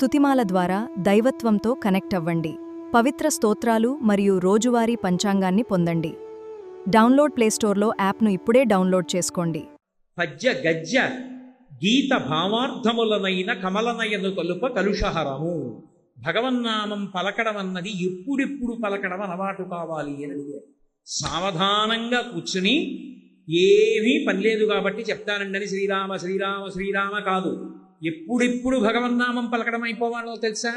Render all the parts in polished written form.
స్తుతిమాల ద్వారా దైవత్వంతో కనెక్ట్ అవ్వండి. పవిత్ర స్తోత్రాలు మరియు రోజువారీ పంచాంగాన్ని పొందండి. డౌన్లోడ్ ప్లేస్టోర్లో యాప్ను ఇప్పుడే డౌన్లోడ్ చేసుకోండి. పద్య గద్య గీత భావార్థములనైన కమలనయను కలుప కలుషహరము. భగవన్నామం పలకడమన్నది ఎప్పుడెప్పుడు పలకడం అలవాటు కావాలి అని అడిగారు. సావధానంగా కూర్చుని ఏమీ పనిలేదు కాబట్టి చెప్తానండి శ్రీరామ శ్రీరామ శ్రీరామ కాదు. ఎప్పుడెప్పుడు భగవన్నామం పలకడం అయిపోవాలో తెలుసా?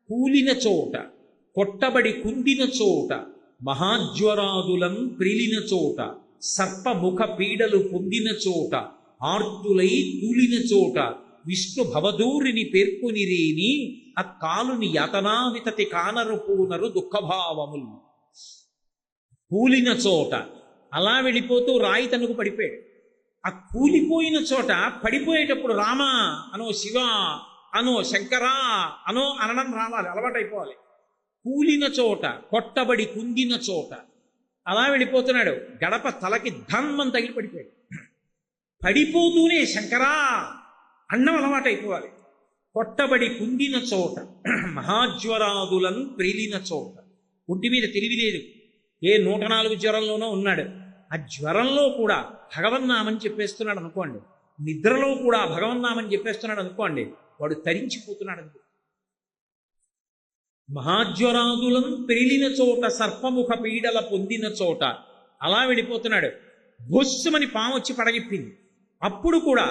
కూలిన చోట, కొట్టబడి కుందిన చోట, మహాజ్వరాదులం ప్రిలిన చోట, సర్పముఖ పీడలు పొందిన చోట, ఆర్తులై తూలిన చోట, విష్ణు భవదూరిని పేర్కొనిరేని అక్కాలుని యాతనావితతి కానరు పూనరు దుఃఖభావములు. కూలిన చోట అలా వెళ్ళిపోతూ రాయి తనుకు పడిపోయాడు. ఆ కూలిపోయిన చోట పడిపోయేటప్పుడు రామ అనో, శివ అనో, శంకరా అనో అనడం రావాలి, అలవాటైపోవాలి. కూలిన చోట, కొట్టబడి కుందిన చోట అలా వెళ్ళిపోతున్నాడు. గడప తలకి ధన్మం తగిలి పడిపోయాడు. పడిపోతూనే శంకరా అన్నం అలవాటైపోవాలి. కొట్టబడి కుందిన చోట, మహాజ్వరాదులను ప్రేలిన చోట, ఒంటి మీద తెలివిలేదు, ఏ 104 జ్వరంలోనో ఉన్నాడు. ఆ జ్వరంలో కూడా భగవన్నామని చెప్పేస్తున్నాడు అనుకోండి, నిద్రలో కూడా భగవన్నామని చెప్పేస్తున్నాడు అనుకోండి, వాడు తరించిపోతున్నాడు. మహాజ్వరాదులను పెరిలిన చోట, సర్పముఖ పీడల పొందిన చోట అలా వెళ్ళిపోతున్నాడు. బొస్సుమని పాము వచ్చి పడగిప్పింది. అప్పుడు కూడా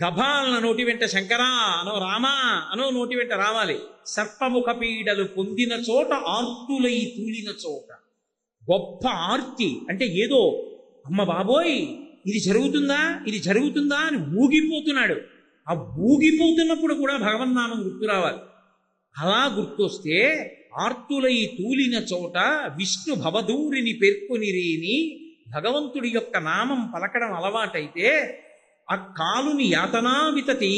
గభాలన నోటి వెంట శంకరా అనో, రామా అనో నోటి వెంట రావాలి. సర్పముఖ పీడలు పొందిన చోట, ఆర్తులై తూలిన చోట. గొప్ప ఆర్తి అంటే ఏదో అమ్మ బాబోయ్ ఇది జరుగుతుందా, ఇది జరుగుతుందా అని ఊగిపోతున్నాడు. ఆ ఊగిపోతున్నప్పుడు కూడా భగవన్నామం గుర్తు రావాలి. అలా గుర్తొస్తే ఆర్తులై తూలిన చోట విష్ణు భవదూరిని పేర్కొనిరేని భగవంతుడి యొక్క నామం పలకడం అలవాటైతే ఆ కాలుని యాతనావితతి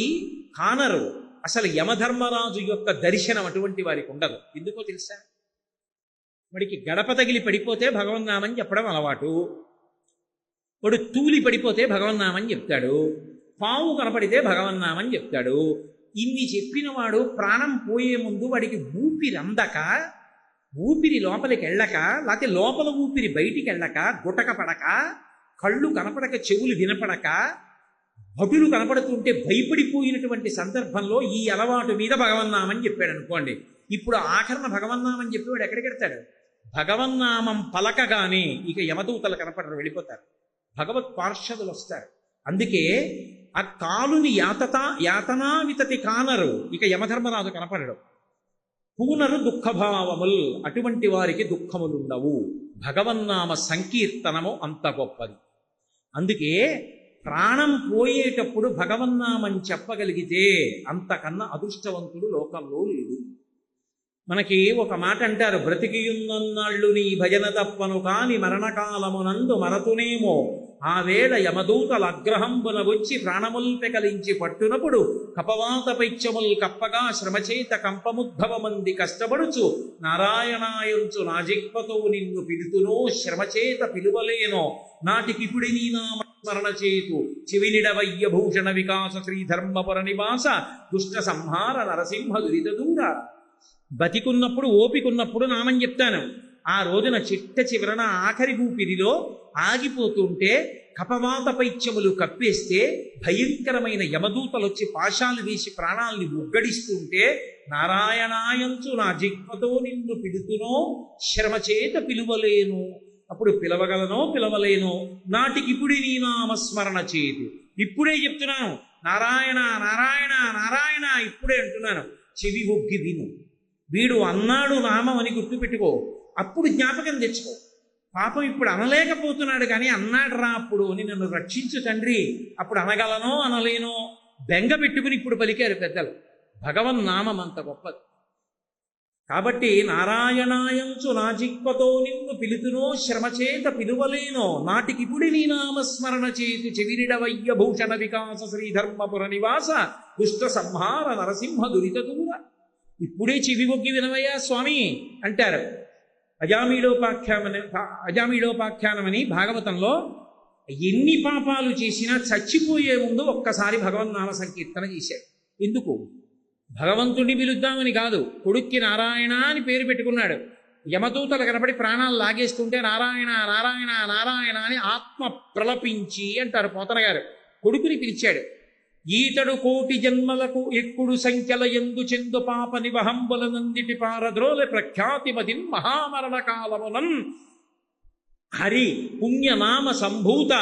కానరు. అసలు యమధర్మరాజు యొక్క దర్శనం అటువంటి వారికి ఉండదు. ఎందుకో తెలుసా? వాడికి గడప తగిలి పడిపోతే భగవన్నామని చెప్పడం అలవాటు. వాడు తూలి పడిపోతే భగవన్నామని చెప్తాడు. పాము కనపడితే భగవన్నామని చెప్తాడు. ఇన్ని చెప్పిన వాడు ప్రాణం పోయే ముందు వాడికి ఊపిరి అందక, ఊపిరి లోపలికి వెళ్ళక, లేకపోతే లోపల ఊపిరి బయటికి వెళ్ళక, గుటక పడక, కళ్ళు కనపడక, చెవులు వినపడక, భటులు కనపడుతుంటే భయపడిపోయినటువంటి సందర్భంలో ఈ అలవాటు మీద భగవన్నామని చెప్పాడు అనుకోండి. ఇప్పుడు ఆఖరణ భగవన్నామని చెప్పేవాడు ఎక్కడికి వెళ్తాడు? భగవన్నామం పలకగానే ఇక యమదూతలు కనపడరు, వెళ్ళిపోతారు. భగవత్ పార్షదులు వస్తారు. అందుకే ఆ కాలుని యాతనావితతి కానరు, ఇక యమధర్మరాజు కనపడడు. పూనరు దుఃఖభావముల్, అటువంటి వారికి దుఃఖములుండవు. భగవన్నామ సంకీర్తనము అంత గొప్పది. అందుకే ప్రాణం పోయేటప్పుడు భగవన్నామని చెప్పగలిగితే అంతకన్నా అదృష్టవంతుడు లోకంలో లేడు. మనకి ఒక మాట అంటారు, బ్రతికియున్నన్నాళ్ళు నీ భజన తప్పను కాని మరణకాలమునందు మరతునేమో, ఆ వేళ యమదూతల అగ్రహంబున వచ్చి ప్రాణముల్పెకలించి పట్టునప్పుడు కపవాత పైత్యముల్ కప్పగా శ్రమచేత కంపముద్భవమంది కష్టపడుచు నారాయణాయంచు నాజిక్వతో నిన్ను పిలుతునో, శ్రమచేత పిలువలేనో నాటికిపుడి నీ నామ స్మరణ చేతు చివినిడవయ్య భూషణ వికాస శ్రీధర్మపుర నివాస దుష్ట సంహార నరసింహ దురిత దూర. బతికున్నప్పుడు ఓపికున్నప్పుడు నామని చెప్తాను. ఆ రోజున చిట్ట చివరన ఆఖరి ఊపిరిలో ఆగిపోతుంటే కపవాత పైత్యములు కప్పేస్తే భయంకరమైన యమదూతలు వచ్చి పాశాలు వేసి ప్రాణాలని ఉగ్గడిస్తుంటే నారాయణాయంచు నా జిహ్వతో నిన్ను పిలుతునో, శ్రమచేత పిలువలేను. అప్పుడు పిలవగలనో పిలవలేనో నాటికిపుడి నీ నామస్మరణ చేతు. ఇప్పుడే చెప్తున్నాను, నారాయణ నారాయణ నారాయణ ఇప్పుడే అంటున్నాను. చెవి ఒగ్గి విను. వీడు అన్నాడు నామం అని గుర్తుపెట్టుకో, అప్పుడు జ్ఞాపకం తెచ్చుకో. పాపం ఇప్పుడు అనలేకపోతున్నాడు కానీ అన్నాడు రా అప్పుడు అని, నన్ను రక్షించు తండ్రి, అప్పుడు అనగలనో అనలేనో బెంగ పెట్టుకుని ఇప్పుడు పలికారు పెద్దలు. భగవన్నామం అంత గొప్పది. కాబట్టి నారాయణాయంచు నాజిక్వతో నిన్ను పిలుతునో, శ్రమచేత పిలువలేనో నాటికిపుడి నీ నామస్మరణ చేతు చెవిరిడవయ్య భూషణ వికాస శ్రీధర్మపుర నివాస దుష్ట సంహార నరసింహ దురిత దూర. ఇప్పుడే చెవి ఒగ్గి వినవయ్యా స్వామి అంటారు. అజామీళోపాఖ్యానమని భాగవతంలో ఎన్ని పాపాలు చేసినా చచ్చిపోయే ముందు ఒక్కసారి భగవన్నామ సంకీర్తన చేశాడు. ఎందుకు? భగవంతుడిని పిలుద్దామని కాదు, కొడుక్కి నారాయణ అని పేరు పెట్టుకున్నాడు. యమదూతలు కనపడి ప్రాణాలు లాగేస్తుంటే నారాయణ నారాయణ నారాయణ అని ఆత్మ ప్రలపించి అంటారు పోతన గారు. కొడుకుని పిలిచాడు. ఈతడు కోటి జన్మలకు ఎక్కుడు సంఖ్యల ఎందు చెందు పాప నివహంబులనందిటి పారద్రోల ప్రఖ్యాతిమతిన్ మహామరణ కాలమునన్ హరి పుణ్యనామ సంభూత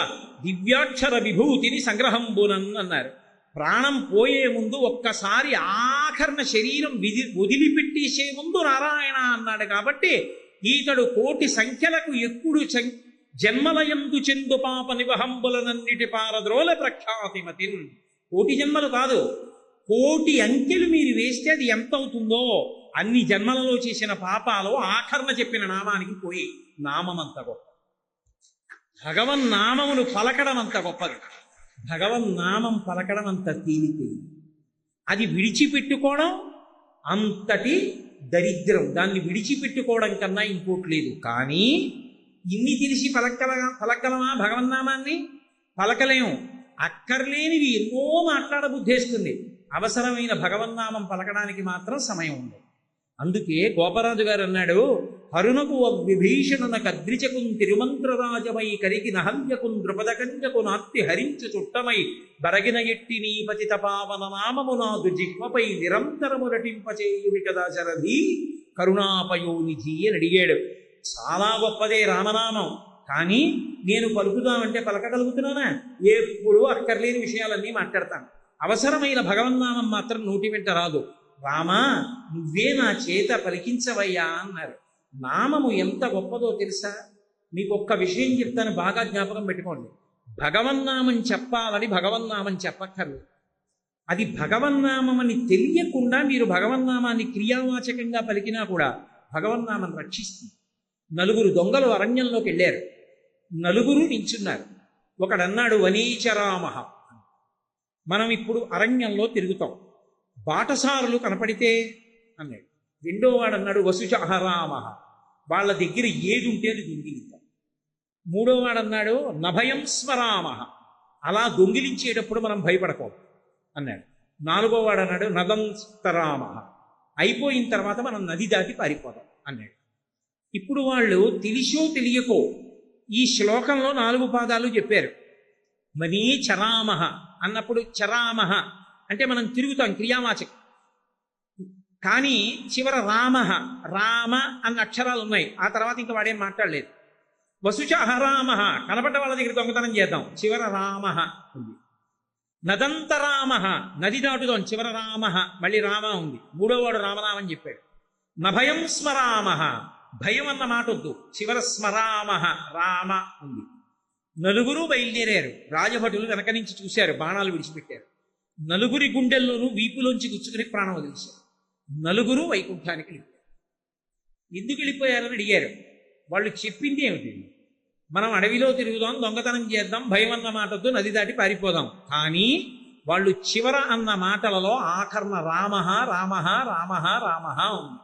దివ్యాక్షర విభూతిని సంగ్రహంబునన్ అన్నారు. ప్రాణం పోయే ముందు ఒక్కసారి ఆఖరణ శరీరం వదిలిపెట్టేసే ముందు నారాయణ అన్నాడు. కాబట్టి ఈతడు కోటి సంఖ్యలకు ఎక్కుడు జన్మలయందు చెందు పాప నివహంబులనన్నిటి పారద్రోల ప్రఖ్యాతిమతిన్. కోటి జన్మలు కాదు, కోటి అంకెలు మీరు వేస్తే అది ఎంత అవుతుందో అన్ని జన్మలలో చేసిన పాపాలు ఆఖరణ చెప్పిన నామానికి పోయి. నామం అంత గొప్ప, భగవన్నామమును పలకడం అంత గొప్పది. భగవన్నామం పలకడం అంత తేలిక, అది విడిచిపెట్టుకోవడం అంతటి దరిద్రం. దాన్ని విడిచిపెట్టుకోవడం కన్నా ఇంకోటి లేదు. కానీ ఇన్ని తెలిసి పలకగలమా భగవన్నామాన్ని? పలకలేము. అక్కర్లేనివి ఎన్నో మాట్లాడబుద్ధేస్తుంది. అవసరమైన భగవన్నామం పలకడానికి మాత్రం సమయం ఉంది. అందుకే గోపరాజు గారు అన్నాడు, హరునకు విభీషణున కద్రిచకున్ తిరుమంత్రరాజమై కరికి నహల్యకున్ ద్రుపదకంజకు నాత్తి హరించు చుట్టమై బరగిన ఎట్టి నీ పతిత పావన నామము నాదు జిహ్మపై నిరంతరము నటింపచేయువి కదా శరధి కరుణాపయోనిధి అని అడిగాడు. చాలా గొప్పదే రామనామం. కానీ నేను పలుకుదామంటే పలకగలుగుతున్నానా? ఎప్పుడూ అక్కర్లేని విషయాలన్నీ మాట్లాడతాను. అవసరమైన భగవన్నామం మాత్రం నోటి వెంట రాదు. రామా నువ్వే నా చేత పలికించవయ్యా అన్నారు. నామము ఎంత గొప్పదో తెలుసా? మీకు ఒక్క విషయం చెప్తాను, బాగా జ్ఞాపకం పెట్టుకోండి. భగవన్నామం చెప్పాలని భగవన్నామం చెప్పక్కర్లేదు. అది భగవన్నామం అని తెలియకుండా మీరు భగవన్నామాన్ని క్రియావాచకంగా పలికినా కూడా భగవన్నామం రక్షిస్తుంది. నలుగురు దొంగలు అరణ్యంలోకి వెళ్ళారు. నలుగురు నించున్నారు. ఒకడన్నాడు వనీచరామహ. మనం ఇప్పుడు అరణ్యంలో తిరుగుతాం, బాటసారులు కనపడితే అన్నాడు. రెండో వాడు అన్నాడు వసుచహరామహ, వాళ్ళ దగ్గర ఏది ఉంటే అది దొంగిలిద్దాం. మూడో వాడు అన్నాడు నభయం స్మరామహ, అలా దొంగిలించేటప్పుడు మనం భయపడకూడదు అన్నాడు. నాలుగో వాడు అన్నాడు నదంస్తరామహ, అయిపోయిన తర్వాత మనం నది దాటి పారిపోదాం అన్నాడు. ఇప్పుడు వాళ్ళు తెలిసో తెలియకో ఈ శ్లోకంలో 4 పాదాలు చెప్పారు. మనీ చరామహ అన్నప్పుడు చరామహ అంటే మనం తిరుగుతాం, క్రియావాచకం. కానీ చివర రామహ, రామ అన్న అక్షరాలు ఉన్నాయి. ఆ తర్వాత ఇంకా వాడేం మాట్లాడలేదు. వసుచ అహరామహ, కనపడ్డ వాళ్ళ దగ్గర దొంగతనం చేద్దాం, చివర రామహ ఉంది. నదంతరామహ, నది దాటుదాం, చివర రామహ, మళ్ళీ రామ ఉంది. మూడోవాడు రామనామం చెప్పాడు. నభయం స్మరామహ, భయం అన్న మాట వద్దు, చివర స్మరామహ, రామ ఉంది. నలుగురు బయలుదేరారు. రాజభటులు వెనక నుంచి చూశారు, బాణాలు విడిచిపెట్టారు. నలుగురి గుండెల్లోనూ వీపులోంచి గుచ్చుకుని ప్రాణం వదిలేశారు. నలుగురు వైకుంఠానికి వెళ్ళిపోయారు. ఎందుకు వెళ్ళిపోయారని అడిగారు. వాళ్ళు చెప్పింది ఏమిటి? మనం అడవిలో తిరుగుదాం, దొంగతనం చేద్దాం, భయం అన్న మాటతో నది దాటి పారిపోదాం. కానీ వాళ్ళు చివర అన్న మాటలలో ఆఖరణ రామహ రామహ రామహ రామహ ఉంది.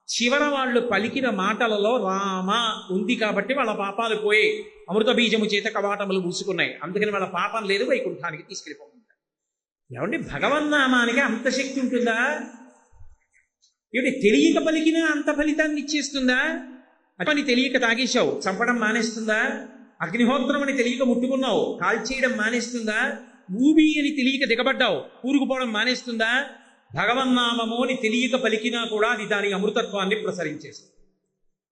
చివర వాళ్ళు పలికిన మాటలలో రామ ఉంది కాబట్టి వాళ్ళ పాపాలు పోయి అమృత బీజము చేత కవాటములు మూసుకున్నాయి. అందుకని వాళ్ళ పాపం లేదు, వైకుంఠానికి తీసుకెళ్ళిపోతున్నారు. ఏమండి, భగవన్నామానికి అంత శక్తి ఉంటుందా? ఏమిటి, తెలియక పలికినా అంత ఫలితాన్ని ఇచ్చేస్తుందా? అని తెలియక తాగేశావు, చంపడం మానేస్తుందా? అగ్నిహోత్రం అని తెలియక ముట్టుకున్నావు, కాల్చేయడం మానేస్తుందా? ఊబి అని తెలియక దిగబడ్డావు, కూరుకుపోవడం మానేస్తుందా? భగవన్నామము అని తెలియక పలికినా కూడా అది దాని అమృతత్వాన్ని ప్రసరించేస్తుంది.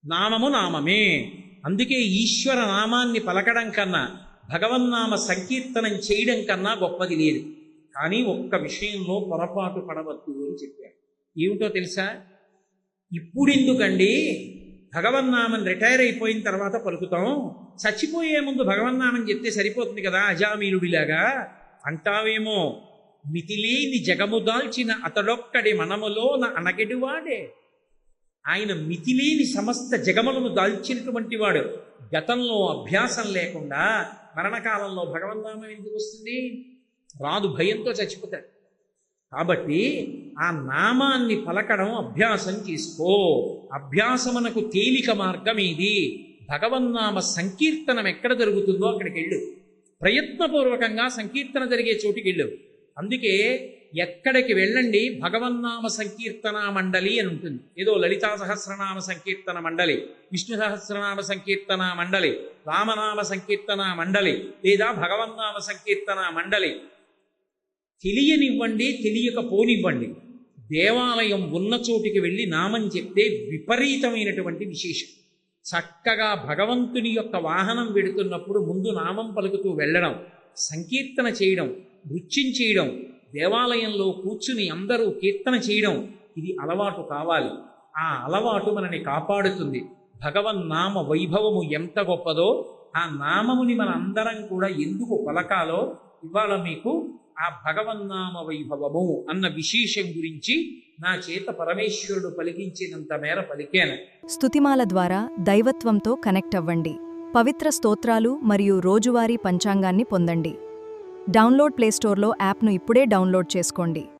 నామము నామమే. అందుకే ఈశ్వర నామాన్ని పలకడం కన్నా భగవన్నామ సంకీర్తనం చేయడం కన్నా గొప్పది లేదు. కానీ ఒక్క విషయంలో పొరపాటు పడవద్దు అని చెప్పారు. ఏమిటో తెలుసా? ఇప్పుడెందుకండి భగవన్నామం రిటైర్ అయిపోయిన తర్వాత పలుకుతాం, చచ్చిపోయే ముందు భగవన్నామం చెప్తే సరిపోతుంది కదా అజామీనుడిలాగా అంటావేమో. మితిలేని జగము దాల్చిన అతడొక్కడి మనములోన అనగెడువాడే. ఆయన మితిలేని సమస్త జగములను దాల్చినటువంటి వాడు. గతంలో అభ్యాసం లేకుండా మరణకాలంలో భగవన్నామం ఎందుకు వస్తుంది? రాదు, భయంతో చచ్చిపోతాడు. కాబట్టి ఆ నామాన్ని పలకడం అభ్యాసం చేసుకో. అభ్యాసమునకు తేలిక మార్గం ఇది. భగవన్నామ సంకీర్తనం ఎక్కడ జరుగుతుందో అక్కడికి వెళ్ళు. ప్రయత్నపూర్వకంగా సంకీర్తన జరిగే చోటికి వెళ్ళు. అందుకే ఎక్కడికి వెళ్ళండి భగవన్నామ సంకీర్తన మండలి అని ఉంటుంది. ఏదో లలితా సహస్రనామ సంకీర్తన మండలి, విష్ణు సహస్రనామ సంకీర్తన మండలి, రామనామ సంకీర్తన మండలి, లేదా భగవన్నామ సంకీర్తన మండలి. తెలియనివ్వండి, తెలియకపోనివ్వండి, దేవాలయం ఉన్న చోటికి వెళ్ళి నామం చెప్తే విపరీతమైనటువంటి విశేషం. చక్కగా భగవంతుని యొక్క వాహనం వెడుతున్నప్పుడు ముందు నామం పలుకుతూ వెళ్ళడం, సంకీర్తన చేయడం, నృత్యం చేయడం, దేవాలయంలో కూర్చుని అందరూ కీర్తన చేయడం, ఇది అలవాటు కావాలి. ఆ అలవాటు మనని కాపాడుతుంది. భగవన్నామ వైభవము ఎంత గొప్పదో, ఆ నామముని మన అందరం కూడా ఎందుకు పలకాలో ఇవాళ మీకు ఆ భగవన్నామ వైభవము అన్న విశేషం గురించి నా చేత పరమేశ్వరుడు పలికించినంత మేర పలికాను. స్తుతిమాల ద్వారా దైవత్వంతో కనెక్ట్ అవ్వండి. పవిత్ర స్తోత్రాలు మరియు రోజువారీ పంచాంగాన్ని పొందండి. డౌన్లోడ్ ప్లేస్టోర్లో యాప్ను ఇప్పుడే డౌన్లోడ్ చేసుకోండి.